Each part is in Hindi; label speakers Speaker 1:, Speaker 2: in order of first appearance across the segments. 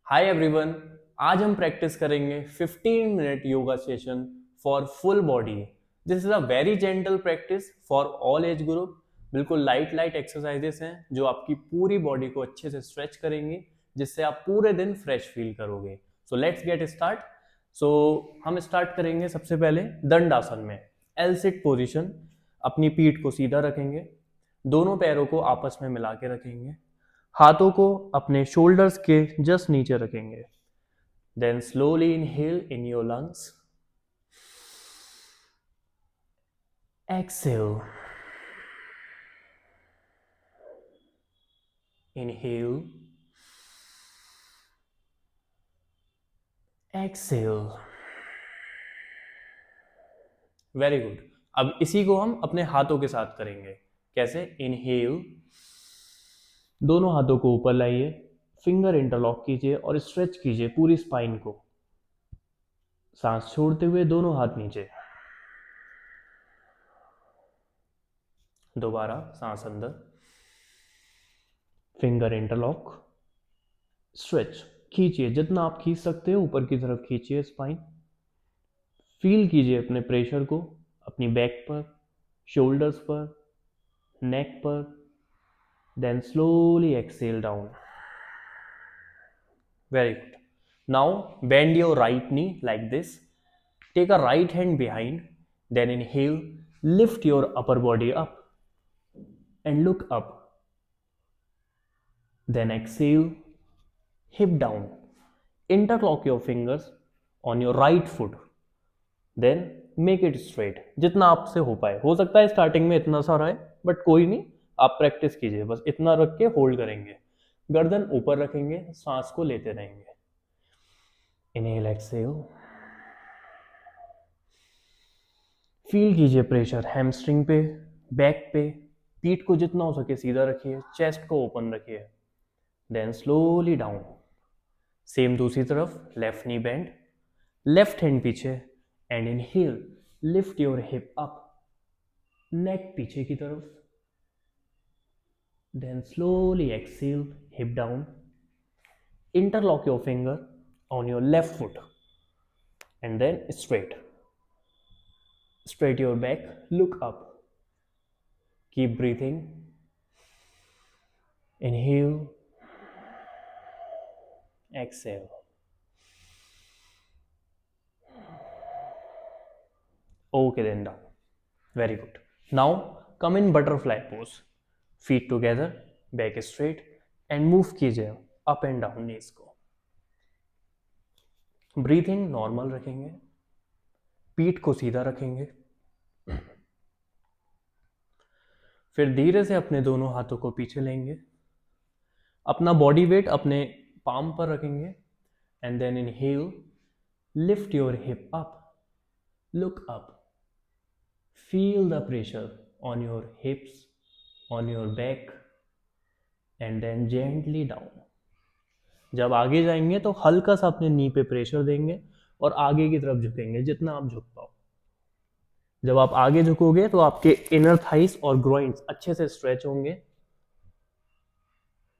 Speaker 1: Hi everyone. आज हम प्रैक्टिस करेंगे 15 minute yoga session for full body. This is a very gentle practice for all age group. बिल्कुल लाइट लाइट एक्सरसाइजेस हैं जो आपकी पूरी बॉडी को अच्छे से स्ट्रेच करेंगे, जिससे आप पूरे दिन फ्रेश फील करोगे। So let's get start. So हम स्टार्ट करेंगे सबसे पहले दंड आसन में। L sit position. अपनी पीठ को सीधा रखेंगे, दोनों पैरों को आपस में मिला के रखेंगे, हाथों को अपने शोल्डर्स के जस्ट नीचे रखेंगे। Then slowly inhale in your lungs, exhale, inhale, exhale. Very good. अब इसी को हम अपने हाथों के साथ करेंगे। कैसे? इनहेल, दोनों हाथों को ऊपर लाइए, फिंगर इंटरलॉक कीजिए और स्ट्रेच कीजिए पूरी स्पाइन को। सांस छोड़ते हुए दोनों हाथ नीचे। दोबारा सांस अंदर, फिंगर इंटरलॉक, स्ट्रेच खींचिए जितना आप खींच सकते हो, ऊपर की तरफ खींचिए स्पाइन। फील कीजिए अपने प्रेशर को अपनी बैक पर, शोल्डर्स पर, नेक पर। Then slowly exhale down. Very good. Now bend your right knee like this. Take a right hand behind, then inhale, lift your upper body up and look up. Then exhale, hip down. Interlock your fingers on your right foot. Then make it straight. जितना आपसे हो पाए। हो सकता है स्टार्टिंग में इतना सा रहे, बट कोई नहीं, आप प्रैक्टिस कीजिए। बस इतना रख के होल्ड करेंगे, गर्दन ऊपर रखेंगे, सांस को लेते रहेंगे। Inhale, exhale. फील कीजिए प्रेशर हैमस्ट्रिंग पे, बैक पे। पीठ को जितना हो सके सीधा रखिए, चेस्ट को ओपन रखिए। Then slowly down. सेम दूसरी तरफ, left knee bend, left hand पीछे, and inhale, lift your hip up, neck पीछे की तरफ। Then slowly exhale, hip down. Interlock your finger on your left foot and then straight. Straight your back, look up. Keep breathing. Inhale, exhale. Okay, then down. Very good. Now come in butterfly pose. Feet together, back straight, and move कीजिए up and down knees को. Breathing normal रखेंगे, पीठ को सीधा रखेंगे। फिर धीरे से अपने दोनों हाथों को पीछे लेंगे, अपना बॉडी वेट अपने पाम पर रखेंगे, and then inhale, lift your hip up, look up, feel the pressure on your hips, on your back, and then gently down. जब आगे जाएंगे तो हल्का सा अपने नी पे प्रेशर देंगे और आगे की तरफ झुकेंगे जितना आप झुक पाओ। जब आप आगे झुकोगे तो आपके इनर थाइस और ग्रोइंस अच्छे से स्ट्रेच होंगे।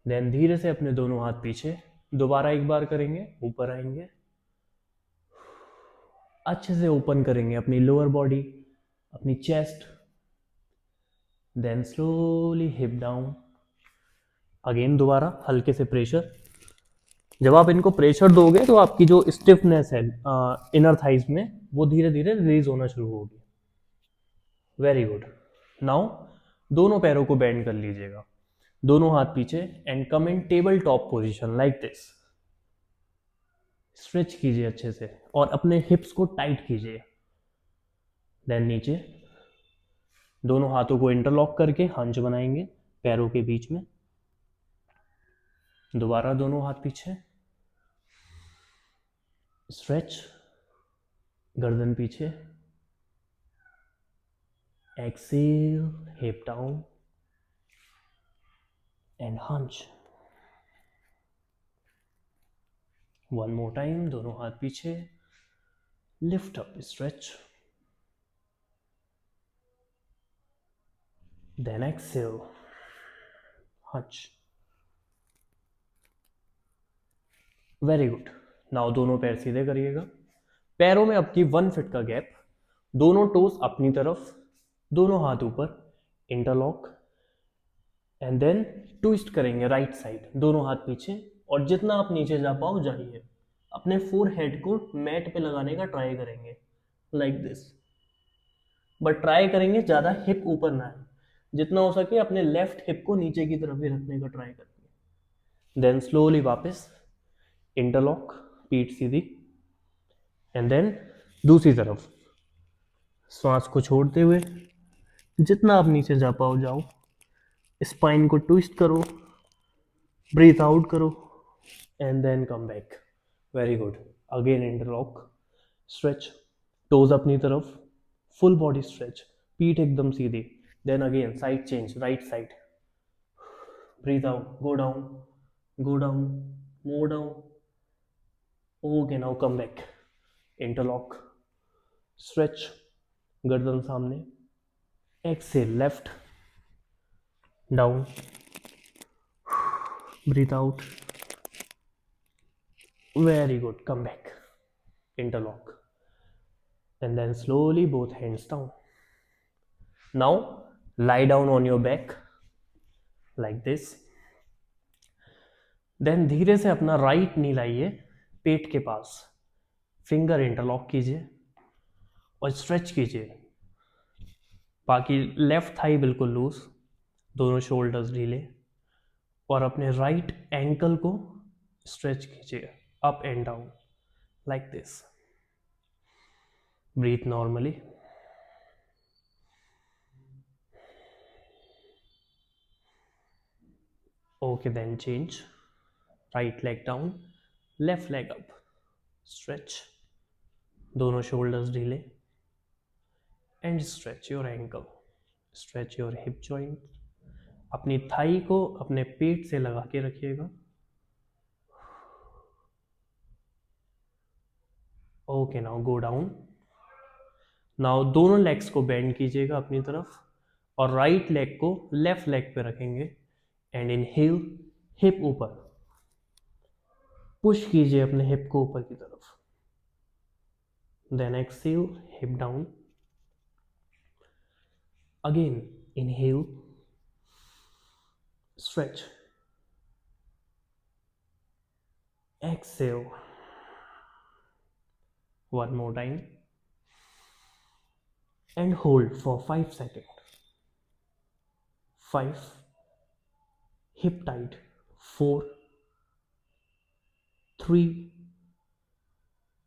Speaker 1: देन धीरे से अपने दोनों हाथ पीछे, दोबारा एक बार करेंगे, ऊपर आएंगे, अच्छे से ओपन करेंगे अपनी लोअर बॉडी, अपनी chest. Then slowly hip down. Again दोबारा हल्के से प्रेशर। जब आप इनको प्रेशर दोगे तो आपकी जो स्टिफनेस है इनर थाइज में, वो धीरे धीरे रिलीज होना शुरू होगी। Very good. नाउ दोनों पैरों को बेंड कर लीजिएगा, दोनों हाथ पीछे, and come in table top position like this. Stretch कीजिए अच्छे से और अपने हिप्स को टाइट कीजिए। देन नीचे, दोनों हाथों को इंटरलॉक करके हंच बनाएंगे पैरों के बीच में। दोबारा दोनों हाथ पीछे, स्ट्रेच, गर्दन पीछे, exhale, hip down and hunch. One more time, दोनों हाथ पीछे, lift up, stretch, then exhale, hunch. Very good. Now दोनों पैर सीधे करिएगा। पैरों में आपकी 1 फीट का गैप, दोनों टोस अपनी तरफ, दोनों हाथ ऊपर, इंटरलॉक, एंड देन ट्विस्ट करेंगे राइट साइड, दोनों हाथ पीछे, और जितना आप नीचे जा पाओ जाइए। अपने फोर हेड को मैट पे लगाने का ट्राई करेंगे, लाइक दिस। बट ट्राई करेंगे ज़्यादा हिप ऊपर ना है, जितना हो सके अपने लेफ्ट हिप को नीचे की तरफ भी रखने का ट्राई करेंगे। देन स्लोली वापस इंटरलॉक, पीठ सीधी, एंड देन दूसरी तरफ श्वास को छोड़ते हुए जितना आप नीचे जा पाओ जाओ। स्पाइन को ट्विस्ट करो, ब्रीथ आउट करो, and then come back. Very good. Again interlock, stretch, toes अपनी तरफ, फुल बॉडी स्ट्रेच, पीठ एकदम सीधी। Then again side change, right side, breathe out, go down, go down, move down. Okay, now come back, interlock, stretch, गर्दन सामने, exhale left, down, breathe out, very good, come back, interlock, and then slowly both hands down. Now lie down on your back like this. Then धीरे से अपना राइट नी लाइए पेट के पास, फिंगर इंटरलॉक कीजिए और स्ट्रेच कीजिए। बाकी लेफ्ट थाई बिल्कुल लूज, दोनों शोल्डर्स ढीले, और अपने राइट एंकल को स्ट्रेच कीजिए up and down like this. Breathe normally. Okay, then change. Right leg down, left leg up. Stretch. दोनों shoulders ढीले. And stretch your ankle. Stretch your hip joint. अपनी थाई को अपने पेट से लगा के रखिएगा। Okay, now go down. Now दोनों लेग्स को बेंड कीजिएगा अपनी तरफ, और राइट लेग को लेफ्ट लेग पे रखेंगे, एंड इनहेल, हिप ऊपर, पुश कीजिए अपने हिप को ऊपर की तरफ। Then exhale, hip down, again inhale, stretch, exhale, one more time, and hold for 5 seconds. 5, hip tight, 4, 3,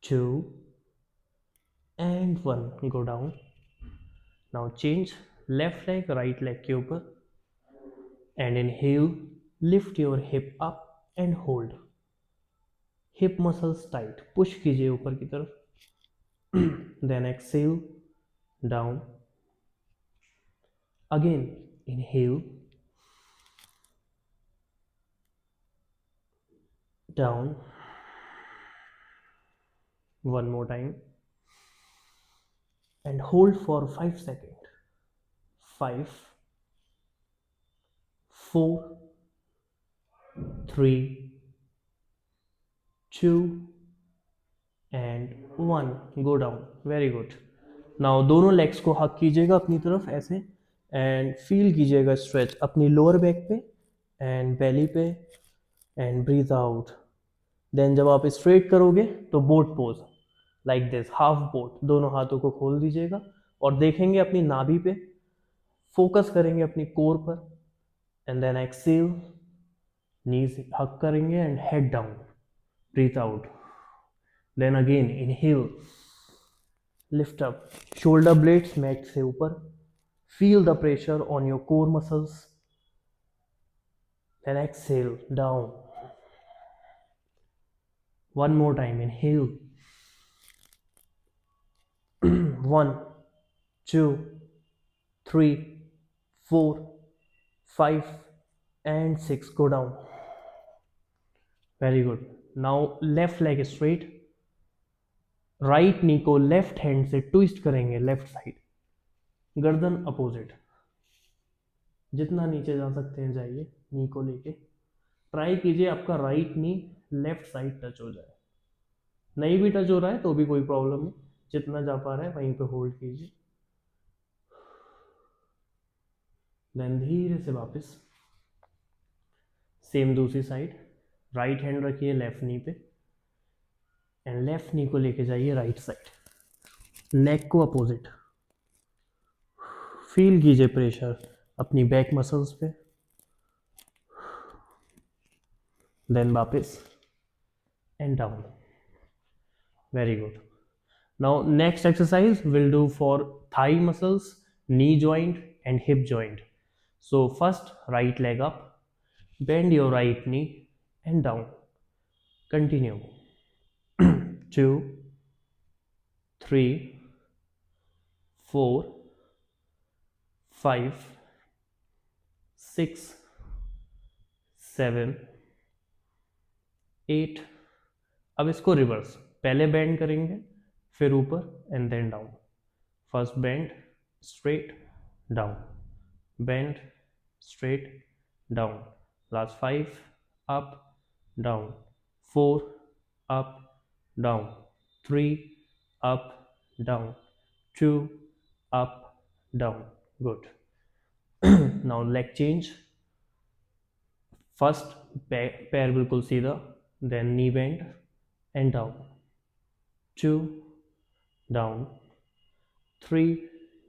Speaker 1: 2, and 1, go down. Now change, left leg right leg के ऊपर, and inhale, lift your hip up and hold. Hip muscles tight, push कीजिए ऊपर की तरफ. Then exhale, down. Again inhale, down. One more time, and hold for 5 seconds. 5, 4, 3, 2, and 1, go down. Very good. Now दोनों लेग्स को हक कीजिएगा अपनी तरफ ऐसे, एंड फील कीजिएगा स्ट्रेच अपनी लोअर बैक पे एंड बेली पे, एंड ब्रीथ आउट। देन जब आप स्ट्रेट करोगे तो boat pose like this, half boat, दोनों हाथों को खोल दीजिएगा और देखेंगे अपनी नाभि पे, फोकस करेंगे अपनी कोर पर, and then exhale, knees hug करेंगे and head down, breathe out. Then again inhale, lift up, shoulder blades mat से ऊपर, feel the pressure on your core muscles, then exhale, down. One more time, inhale. 1, 2, 3, 4, 5, and 6. Go down. Very good. Now left leg straight. Right knee को लेफ्ट हैंड से ट्विस्ट करेंगे लेफ्ट साइड, गर्दन अपोजिट, जितना नीचे जा सकते हैं जाइए, नी को लेके ट्राई कीजिए आपका right knee left side touch हो जाए। नहीं भी टच हो रहा है तो भी कोई प्रॉब्लम नहीं, जितना जा पा रहा है वहीं पे होल्ड कीजिए। देन धीरे से वापस सेम दूसरी साइड, राइट हैंड रखिए लेफ्ट नी पे एंड लेफ्ट नी को लेके जाइए राइट साइड, नेक को अपोजिट। फील कीजिए प्रेशर अपनी बैक मसल्स पे। देन वापस and down. Very good. Now next exercise will do for thigh muscles, knee joint and hip joint. So first right leg up, bend your right knee and down. Continue. 2, 3, 4, 5, 6, 7, 8। अब इसको रिवर्स, पहले बेंड करेंगे फिर ऊपर and then down. First bend straight down, bend straight down, last 5 up down, 4 up down, 3 up down, 2 up down. Good. Now leg change. First पैर बिल्कुल सीधा, then knee bend and down, 2 down, 3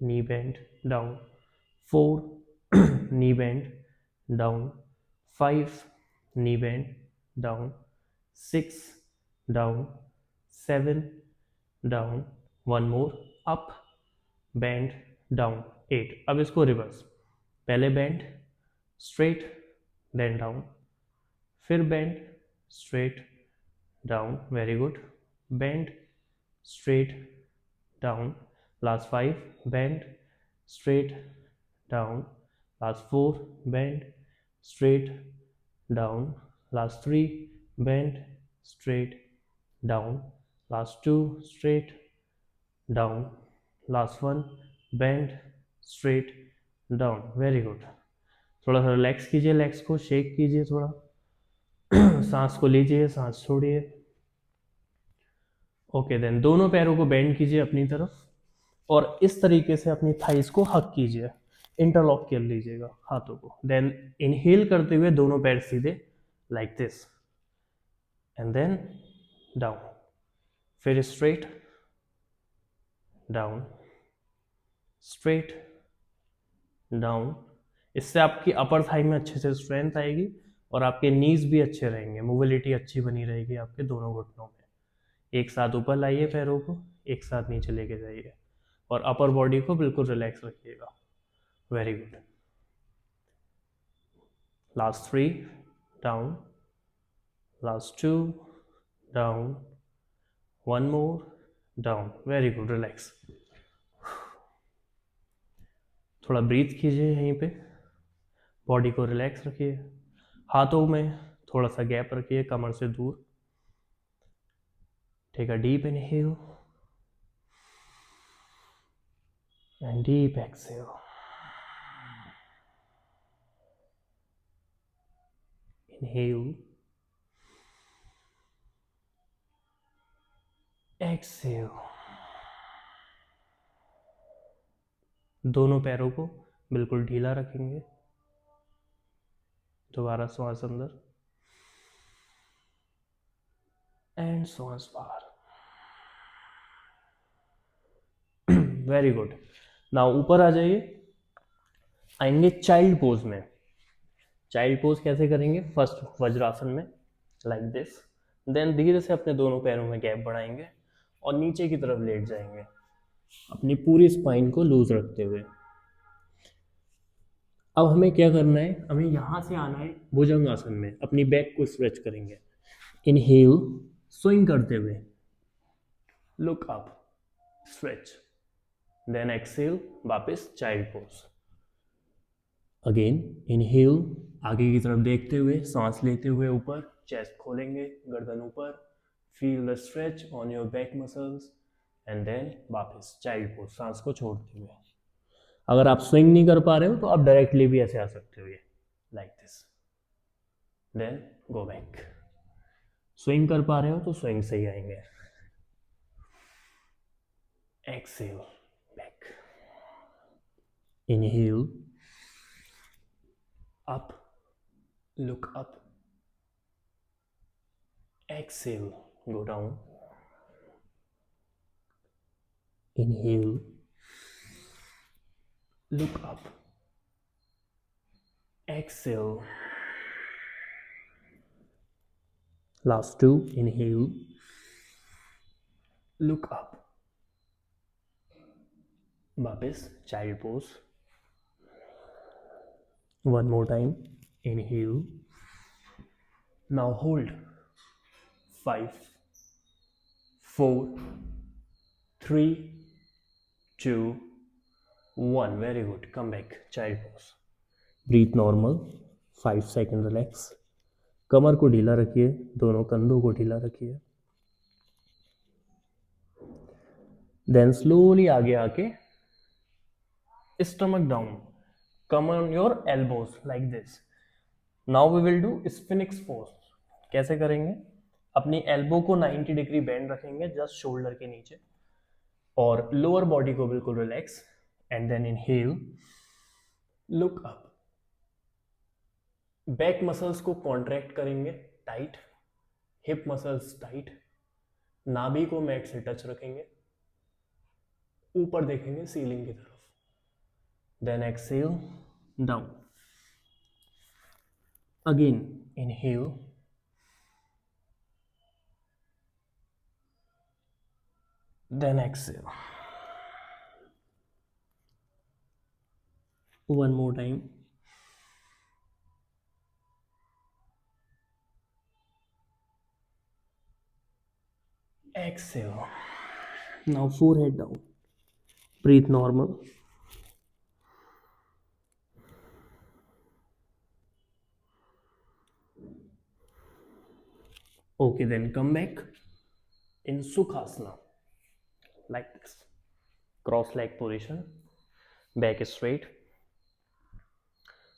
Speaker 1: knee bend down, 4 knee bend down, 5 knee bend down, 6 down, 7 down, one more up, bend down, 8। अब इसको रिवर्स, पहले बेंड स्ट्रेट देन डाउन, फिर bend straight down, very good, bend straight down, last 5 bend straight down, last 4 bend straight down, last 3 bend straight down, last 2 straight down, last 1 bend straight down. Very good. थोड़ा सा रिलैक्स कीजिए, लेग्स को शेक कीजिए थोड़ा। सांस को लीजिए, सांस छोड़िए। ओके देन दोनों पैरों को बेंड कीजिए अपनी तरफ और इस तरीके से अपनी थाइस को हक कीजिए, इंटरलॉक कर लीजिएगा हाथों को। देन इनहेल करते हुए दोनों पैर सीधे like this and then down, फिर straight down, straight down। इससे आपकी अपर थाई में अच्छे से स्ट्रेंथ आएगी और आपके नीज भी अच्छे रहेंगे, मोबिलिटी अच्छी बनी रहेगी आपके दोनों घुटनों में। एक साथ ऊपर लाइए पैरों को, एक साथ नीचे लेके जाइए और अपर बॉडी को बिल्कुल रिलैक्स रखिएगा। Very good. Last 3 down, last 2 down, one more down, very good, relax। थोड़ा ब्रीथ कीजिए यहीं पे, बॉडी को रिलैक्स रखिए, हाथों में थोड़ा सा गैप रखिए कमर से दूर। Take a deep inhale and deep exhale. Inhale, exhale. दोनों पैरों को बिल्कुल ढीला रखेंगे। दोबारा श्वास अंदर एंड श्वास बाहर। Very good. नाउ ऊपर आ जाइए, आएंगे चाइल्ड पोज में। चाइल्ड पोज कैसे करेंगे? फर्स्ट वज्रासन में लाइक दिस, देन धीरे से अपने दोनों पैरों में गैप बढ़ाएंगे और नीचे की तरफ लेट जाएंगे अपनी पूरी स्पाइन को लूज रखते हुए। अब हमें क्या करना है, हमें यहां से आना है भुजंगासन में, अपनी बैक को स्ट्रेच करेंगे। इनहेल स्विंग करते हुए, look up, stretch, then exhale वापस चाइल्ड पोज। अगेन इनहेल आगे की तरफ देखते हुए, सांस लेते हुए ऊपर, चेस्ट खोलेंगे, गर्दन ऊपर, feel the stretch on your back muscles and then वापस चाइल्ड पोज, सांस को छोड़ते हुए। अगर आप स्विंग नहीं कर पा रहे हो तो आप डायरेक्टली भी ऐसे आ सकते हो, ये like this, then go back, swing कर पा रहे हो तो स्विंग से ही आएंगे. Exhale back. Inhale up, look up. Exhale, go down. Inhale, look up. Exhale. Last two. Inhale, look up. वापस child pose. One more time. Inhale. Now hold. 5, 4, 3, 2, 1. Very good. Come back. Child pose. Breathe normal. 5 seconds relax. कमर को ढीला रखिए, दोनों कंधों को ढीला रखिए. देन स्लोली आगे आके stomach down, come on your elbows like this. Now we will do sphinx pose. कैसे करेंगे? अपनी एल्बो को 90 डिग्री बेंड रखेंगे जस्ट शोल्डर के नीचे और लोअर बॉडी को बिल्कुल relax. And then inhale, look up. Back muscles को कॉन्ट्रैक्ट करेंगे टाइट, हिप मसल्स टाइट, नाभि को मैट से टच रखेंगे, ऊपर देखेंगे सीलिंग की तरफ. Then exhale down. Again inhale, then exhale. One more time. Exhale. Now forehead down. Breathe normal. Okay, then come back in Sukhasana. Like this. Cross leg position. Back straight.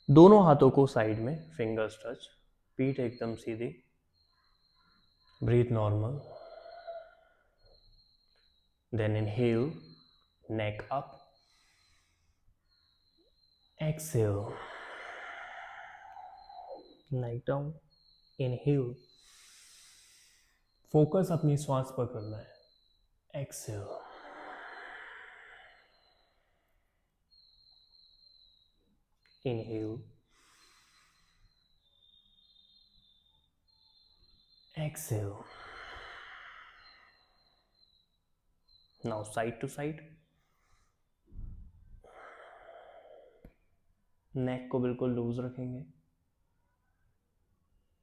Speaker 1: दोनों हाथों को साइड में, फिंगर्स टच, पीठ एकदम सीधी. Breathe normal. Then inhale, neck up. Exhale, neck down. Inhale, focus अपनी श्वास पर करना है. Exhale. Inhale, exhale. Now side to side. Neck को बिल्कुल लूज रखेंगे.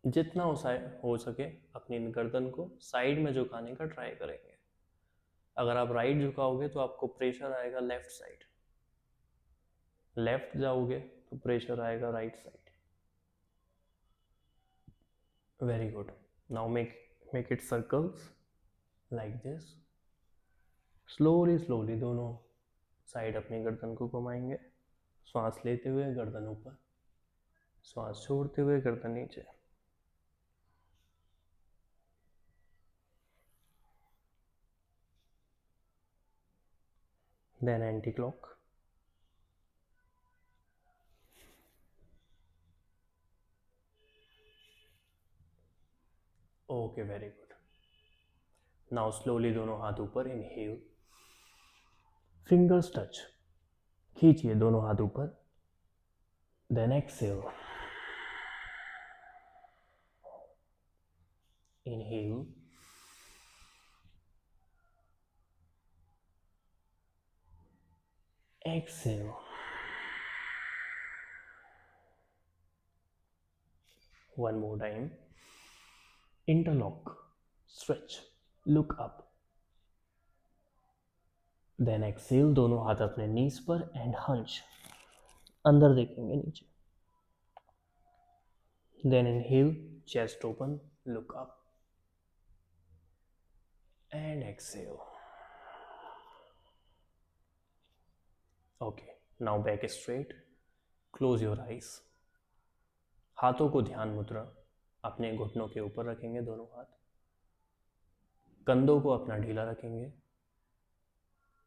Speaker 1: जितना हो सके अपनी गर्दन को साइड में झुकाने का ट्राई करेंगे. अगर आप राइट झुकाओगे तो आपको प्रेशर आएगा लेफ्ट साइड, लेफ्ट जाओगे तो प्रेशर आएगा right side. Very good. Now make it circles like this. Slowly slowly दोनों साइड अपनी गर्दन को घुमाएंगे. श्वास लेते हुए गर्दन ऊपर, श्वास छोड़ते हुए गर्दन नीचे. Then anti clock. Okay, very good. Now slowly दोनों हाथ ऊपर. इनहेल, फिंगर्स टच, खींचिए दोनों हाथ ऊपर. Then exhale. Inhale, exhale. One more time. Interlock, stretch, look up. Then exhale, दोनों हाथ अपने नीज पर एंड हंच, अंदर देखेंगे नीचे. Then inhale, chest open, look up. And exhale. Okay, now back straight. Close your eyes. हाथों को ध्यान मुद्रा अपने घुटनों के ऊपर रखेंगे दोनों हाथ. कंधों को अपना ढीला रखेंगे,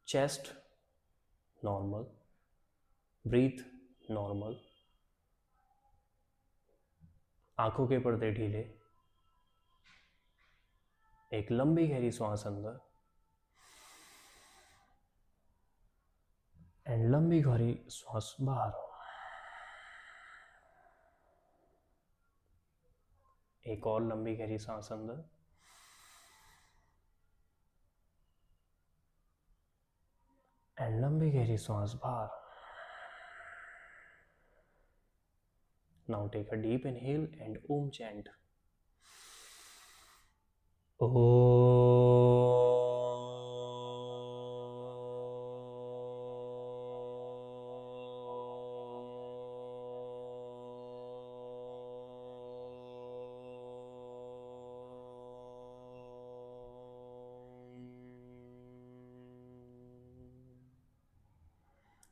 Speaker 1: चेस्ट नॉर्मल, ब्रीथ नॉर्मल, आंखों के पर्दे ढीले, एक लंबी गहरी सांस अंदर एंड लंबी गहरी सांस बाहर। एक और लंबी गहरी सांस अंदर एंड लंबी गहरी सांस बाहर। Now take a deep inhale and Om chant.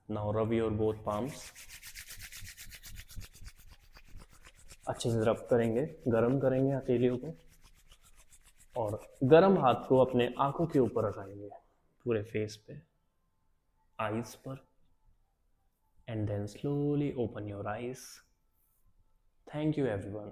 Speaker 1: Now rub your both palms. अच्छे से रब करेंगे, गरम करेंगे हथेलियों को और गरम हाथ को अपने आंखों के ऊपर रखाएंगे, पूरे फेस पे, आईज पर, and then slowly open your eyes. Thank you everyone.